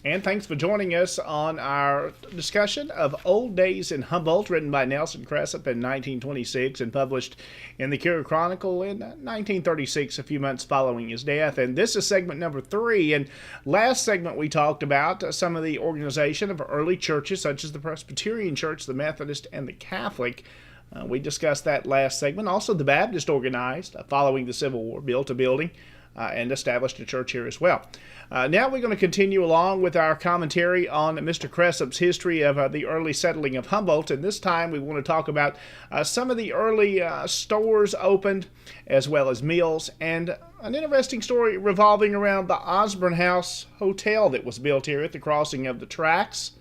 And thanks for joining us on our discussion of Old Days in Humboldt, written by Nelson Cressup in 1926 and published in the Courier Chronicle in 1936, a few months following his death. And this is segment number 3. And last segment we talked about some of the organization of early churches, such as the Presbyterian Church, the Methodist, and the Catholic. We discussed that last segment. Also, the Baptist organized, following the Civil War, built a building and established a church here as well. Now we're going to continue along with our commentary on Mr. Cressup's history of the early settling of Humboldt, and this time we want to talk about some of the early stores opened, as well as mills, and an interesting story revolving around the Osborne House Hotel that was built here at the crossing of the tracks.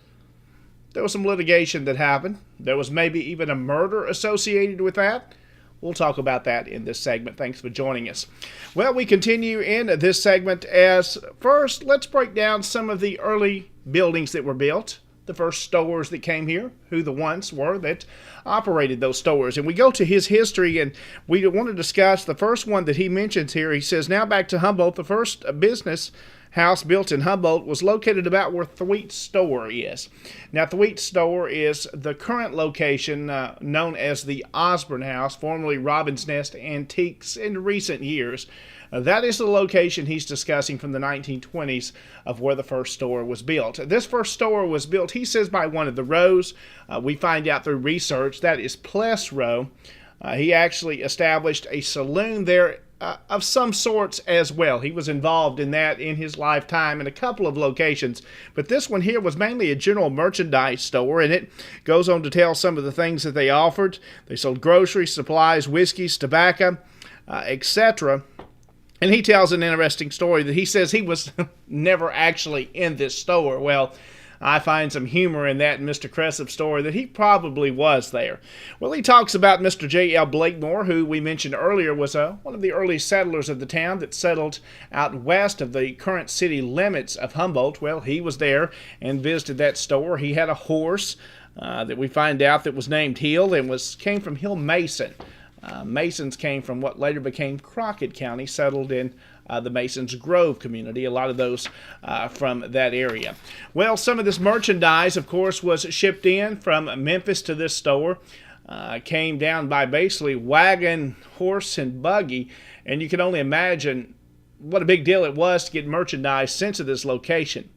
There was some litigation that happened. There was maybe even a murder associated with that. We'll talk about that in this segment. Thanks for joining us. Well, we continue in this segment as first, let's break down some of the early buildings that were built, the first stores that came here, who the ones were that operated those stores. And we go to his history, and we want to discuss the first one that he mentions here. He says, now back to Humboldt, the first business house built in Humboldt was located about where Thweet's store is. Now, Thweet's store is the current location known as the Osborne House, formerly Robin's Nest Antiques in recent years. That is the location he's discussing from the 1920s of where the first store was built. This first store was built, he says, by one of the Rows. We find out through research that is Pless Row. He actually established a saloon there of some sorts as well. He was involved in that in his lifetime in a couple of locations. But this one here was mainly a general merchandise store, and it goes on to tell some of the things that they offered. They sold groceries, supplies, whiskeys, tobacco, etc. And he tells an interesting story that he says he was never actually in this store. Well, I find some humor in that in Mr. Cressup's story that he probably was there. Well, he talks about Mr. J.L. Blakemore, who we mentioned earlier was one of the early settlers of the town that settled out west of the current city limits of Humboldt. Well, he was there and visited that store. He had a horse that we find out that was named Hill and came from Hill Mason. Masons came from what later became Crockett County, settled in the Masons Grove community, a lot of those from that area. Well, some of this merchandise, of course, was shipped in from Memphis to this store, came down by basically wagon, horse, and buggy, and you can only imagine what a big deal it was to get merchandise sent to this location.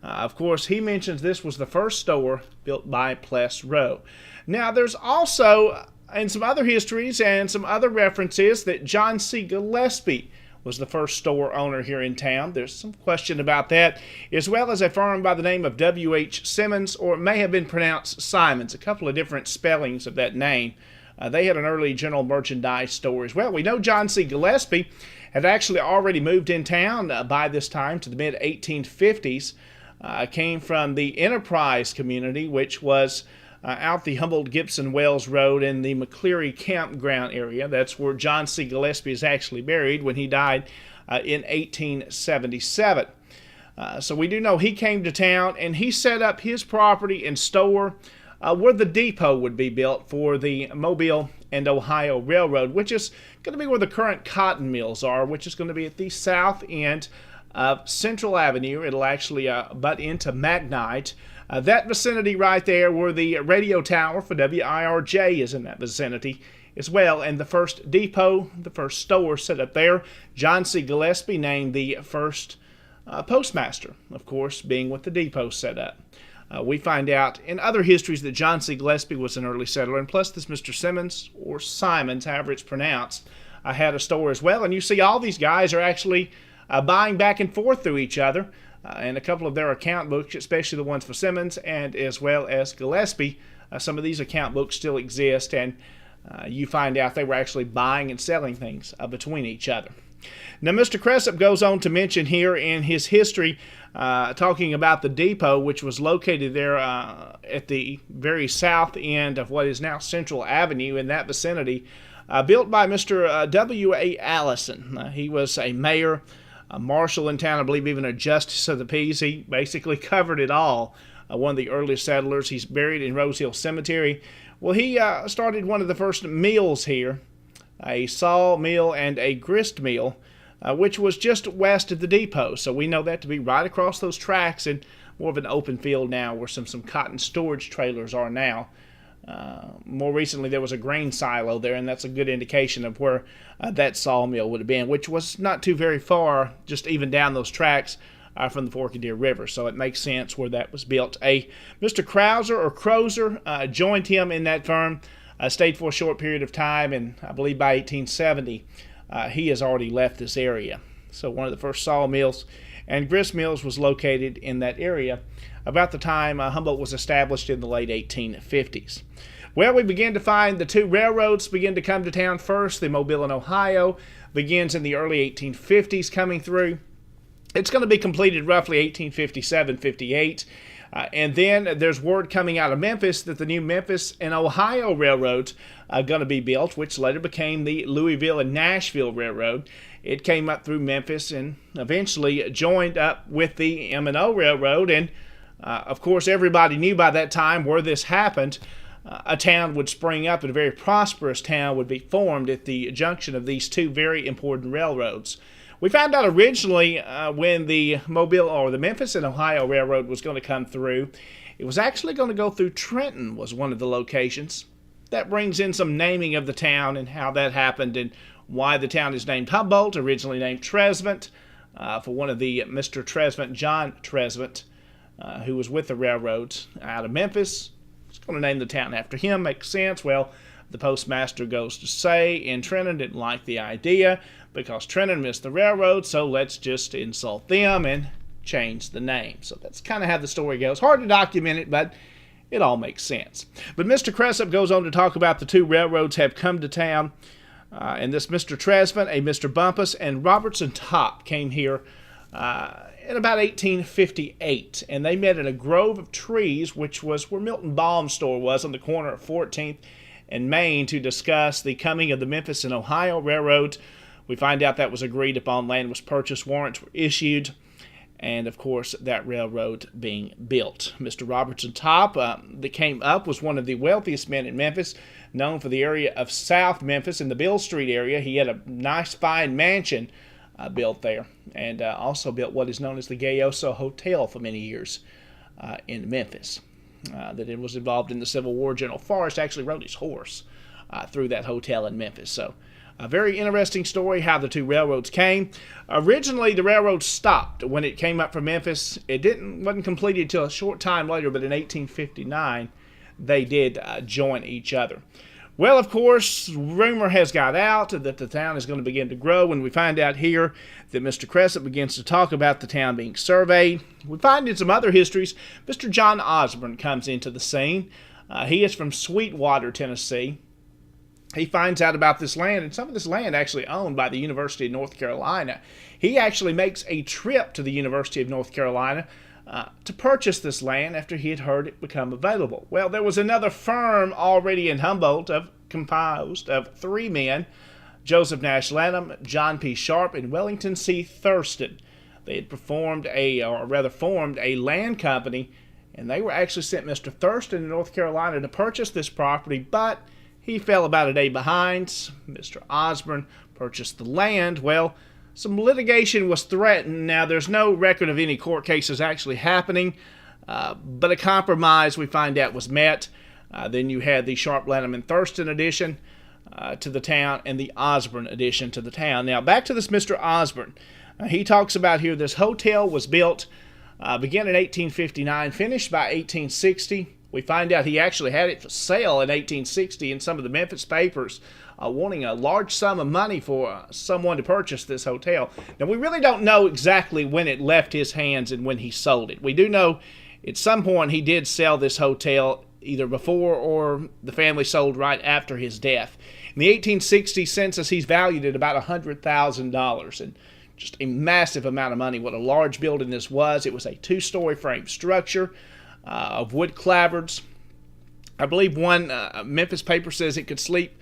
Of course, he mentions this was the first store built by Pless Row. Now, there's also, in some other histories and some other references, that John C. Gillespie was the first store owner here in town. There's some question about that, as well as a firm by the name of W.H. Simmons, or it may have been pronounced Simons, a couple of different spellings of that name. They had an early general merchandise store as well. We know John C. Gillespie had actually already moved in town by this time to the mid-1850s, came from the Enterprise community, which was out the Humboldt-Gibson-Wells Road in the McCleary campground area. That's where John C. Gillespie is actually buried when he died in 1877. So we do know he came to town and he set up his property and store where the depot would be built for the Mobile and Ohio Railroad, which is going to be where the current cotton mills are, which is going to be at the south end of Central Avenue. It'll actually butt into McKnight. That vicinity right there where the radio tower for WIRJ is in that vicinity as well. And the first depot, the first store set up there, John C. Gillespie named the first postmaster, of course, being with the depot set up. We find out in other histories that John C. Gillespie was an early settler, and plus this Mr. Simmons, or Simons, however it's pronounced, had a store as well. And you see all these guys are actually buying back and forth through each other. And a couple of their account books, especially the ones for Simmons and as well as Gillespie, some of these account books still exist, and you find out they were actually buying and selling things between each other. Now, Mr. Cressup goes on to mention here in his history, talking about the depot, which was located there at the very south end of what is now Central Avenue in that vicinity, built by Mr. W.A. Allison. He was a mayor, a marshal in town, I believe even a justice of the peace. He basically covered it all. One of the earliest settlers. He's buried in Rose Hill Cemetery. Well, he started one of the first mills here, a saw mill and a grist mill, which was just west of the depot. So we know that to be right across those tracks. And more of an open field now where some cotton storage trailers are now. More recently, there was a grain silo there, and that's a good indication of where that sawmill would have been, which was not too very far, just even down those tracks from the Forked Deer River. So it makes sense where that was built. Mr. Crozer joined him in that firm, stayed for a short period of time, and I believe by 1870, he has already left this area. So one of the first sawmills and grist mills was located in that area about the time Humboldt was established in the late 1850s. Well, we begin to find the two railroads begin to come to town first. The Mobile and Ohio begins in the early 1850s coming through. It's going to be completed roughly 1857-58. And then there's word coming out of Memphis that the new Memphis and Ohio railroads are going to be built, which later became the Louisville and Nashville Railroad. It came up through Memphis and eventually joined up with the M&O Railroad. And, of course, everybody knew by that time where this happened. A town would spring up, and a very prosperous town would be formed at the junction of these two very important railroads. We found out originally when the Mobile or the Memphis and Ohio Railroad was going to come through, it was actually going to go through Trenton was one of the locations. That brings in some naming of the town and how that happened and why the town is named Humboldt, originally named Tresvant, for one of the Mr. Tresvant, John Tresvant, who was with the railroads out of Memphis. It's going to name the town after him. Makes sense. Well, the postmaster goes to say in Trenton didn't like the idea because Trenton missed the railroad, so let's just insult them and change the name. So that's kind of how the story goes. Hard to document it, but it all makes sense. But Mr. Cressup goes on to talk about the two railroads have come to town. And this Mr. Tresvant, a Mr. Bumpus, and Robertson Top came here in about 1858. And they met in a grove of trees, which was where Milton Baum's store was on the corner of 14th and Main, to discuss the coming of the Memphis and Ohio Railroad. We find out that was agreed upon, land was purchased, warrants were issued, and of course that railroad being built. Mr. Robertson Top that came up was one of the wealthiest men in Memphis, known for the area of South Memphis in the Bill Street area. He had a nice fine mansion built there, and also built what is known as the Osborne Hotel for many years in Memphis. That it was involved in the Civil War. General Forrest actually rode his horse through that hotel in Memphis. So a very interesting story how the two railroads came. Originally, the railroad stopped when it came up from Memphis. It wasn't completed until a short time later, but in 1859, they did join each other. Well, of course, rumor has got out that the town is going to begin to grow, and we find out here that Mr. Cressup begins to talk about the town being surveyed. We find in some other histories, Mr. John Osborne comes into the scene. He is from Sweetwater, Tennessee. He finds out about this land, and some of this land actually owned by the University of North Carolina. He actually makes a trip to the University of North Carolina to purchase this land after he had heard it become available. Well, there was another firm already in Humboldt composed of three men, Joseph Nash Lanham, John P. Sharp, and Wellington C. Thurston. They had formed a land company, and they were actually sent Mr. Thurston in North Carolina to purchase this property, but he fell about a day behind. Mr. Osborne purchased the land. Well, some litigation was threatened. Now, there's no record of any court cases actually happening, but a compromise, we find out, was met. Then you had the Sharp, Lanham, and Thurston addition to the town and the Osborne addition to the town. Now, back to this Mr. Osborne. He talks about here this hotel was built, began in 1859, finished by 1860. We find out he actually had it for sale in 1860 in some of the Memphis papers, wanting a large sum of money for someone to purchase this hotel. Now, we really don't know exactly when it left his hands and when he sold it. We do know at some point he did sell this hotel either before or the family sold right after his death. In the 1860 census, he's valued at about $100,000, and just a massive amount of money. What a large building this was. It was a two-story frame structure of wood clapboards. I believe one Memphis paper says it could sleep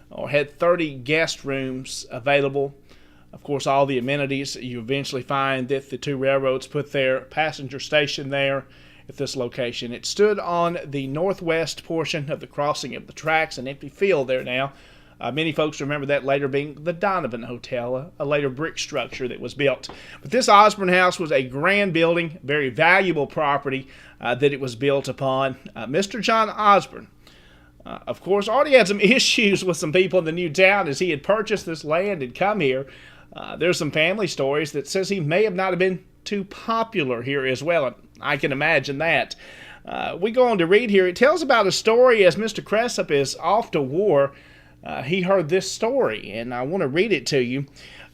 or had 30 guest rooms available. Of course, all the amenities. You eventually find that the two railroads put their passenger station there at this location. It stood on the northwest portion of the crossing of the tracks, an empty field there now. Many folks remember that later being the Donovan Hotel, a later brick structure that was built. But this Osborne House was a grand building, very valuable property that it was built upon. Mr. John Osborne, of course, already had some issues with some people in the new town as he had purchased this land and come here. There's some family stories that says he may have not have been too popular here as well, and I can imagine that. We go on to read here. It tells about a story as Mr. Cressup is off to war. He heard this story, and I want to read it to you.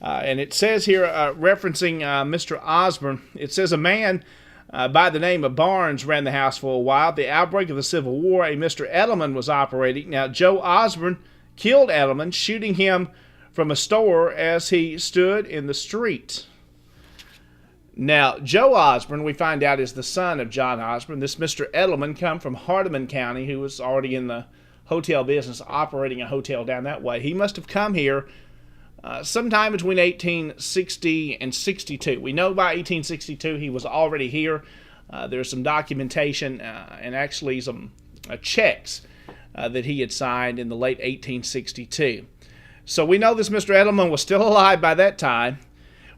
And it says here, referencing Mr. Osborne, it says, a man by the name of Barnes ran the house for a while. At the outbreak of the Civil War, a Mr. Edelman was operating. Now, Joe Osborne killed Edelman, shooting him from a store as he stood in the street. Now, Joe Osborne, we find out, is the son of John Osborne. This Mr. Edelman come from Hardeman County, who was already in the hotel business, operating a hotel down that way. He must have come here sometime between 1860 and 62. We know by 1862 he was already here. There's some documentation and actually some checks that he had signed in the late 1862. So we know this Mr. Edelman was still alive by that time.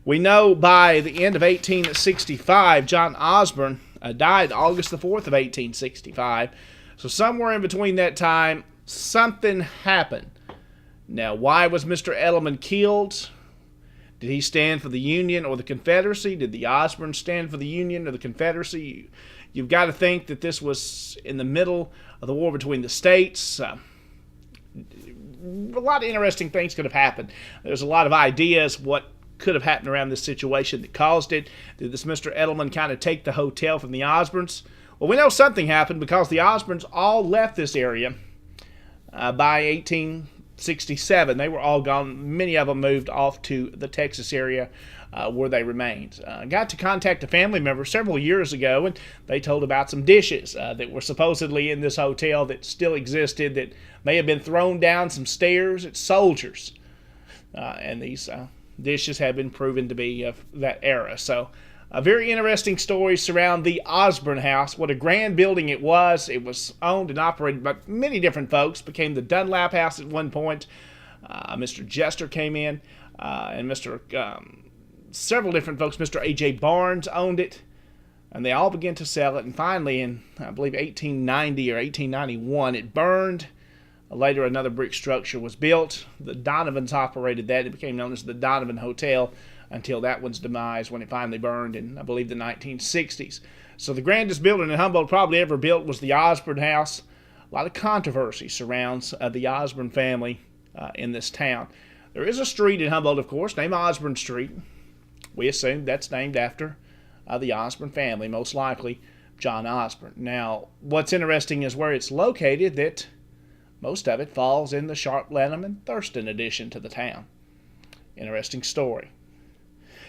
We know by the end of 1865, John Osborne died August the 4th of 1865. So somewhere in between that time, something happened. Now, why was Mr. Edelman killed? Did he stand for the Union or the Confederacy? Did the Osborne stand for the Union or the Confederacy? You've got to think that this was in the middle of the war between the states. A lot of interesting things could have happened. There's a lot of ideas what could have happened around this situation that caused it. Did this Mr. Edelman kind of take the hotel from the Osbornes? Well, we know something happened because the Osbornes all left this area by 1867. They were all gone. Many of them moved off to the Texas area where they remained. Got to contact a family member several years ago, and they told about some dishes that were supposedly in this hotel that still existed that may have been thrown down some stairs at soldiers. And these dishes have been proven to be of that era. So very interesting stories surround the Osborne House. What a grand building it was. It was owned and operated by many different folks. Became the Dunlap House at one point. Mr. Jester came in, and several different folks. Mr. A.J. Barnes owned it, and they all began to sell it. And finally, in I believe 1890 or 1891, it burned. Later, another brick structure was built. The Donovans operated that. It became known as the Donovan Hotel until that one's demise when it finally burned in, I believe, the 1960s. So the grandest building in Humboldt probably ever built was the Osborne House. A lot of controversy surrounds the Osborne family in this town. There is a street in Humboldt, of course, named Osborne Street. We assume that's named after the Osborne family, most likely John Osborne. Now, what's interesting is where it's located, that most of it falls in the Sharp-Lanham and Thurston addition to the town. Interesting story.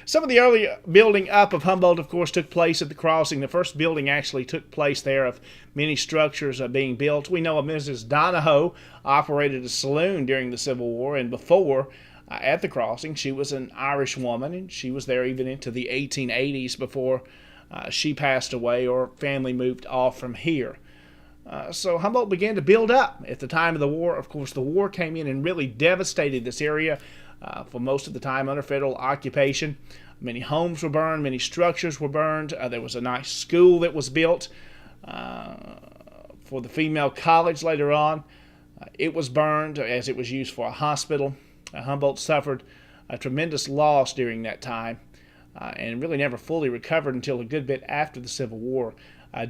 Some of the early building up of Humboldt, of course, took place at the crossing. The first building actually took place there of many structures being built. We know of Mrs. Donahoe operated a saloon during the Civil War, and before, at the crossing, she was an Irish woman, and she was there even into the 1880s before she passed away or family moved off from here. So Humboldt began to build up at the time of the war. Of course, the war came in and really devastated this area for most of the time under federal occupation. Many homes were burned, many structures were burned. There was a nice school that was built for the female college later on. It was burned as it was used for a hospital. Humboldt suffered a tremendous loss during that time and really never fully recovered until a good bit after the Civil War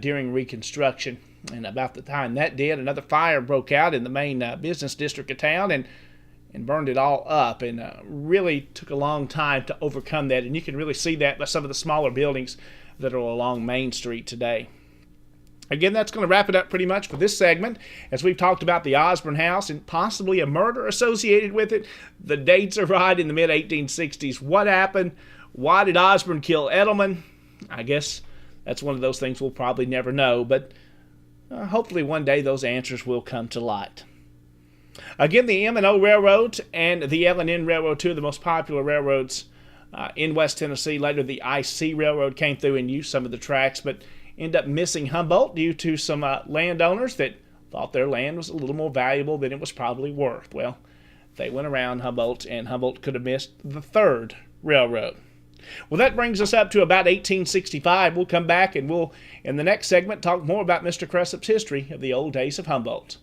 during Reconstruction. And about the time that did, another fire broke out in the main business district of town and burned it all up, and really took a long time to overcome that. And you can really see that by some of the smaller buildings that are along Main Street today. Again, that's going to wrap it up pretty much for this segment, as we've talked about the Osborne House and possibly a murder associated with it. The dates are right, in the mid-1860s. What happened? Why did Osborne kill Edelman? I guess that's one of those things we'll probably never know, but hopefully one day those answers will come to light. Again, the M&O Railroad and the L&N Railroad, two of the most popular railroads in West Tennessee. Later, the IC Railroad came through and used some of the tracks, but ended up missing Humboldt due to some landowners that thought their land was a little more valuable than it was probably worth. Well, They went around Humboldt, and Humboldt could have missed the third railroad. Well, that brings us up to about 1865. We'll come back and we'll, in the next segment, talk more about Mr. Cressup's history of the old days of Humboldt.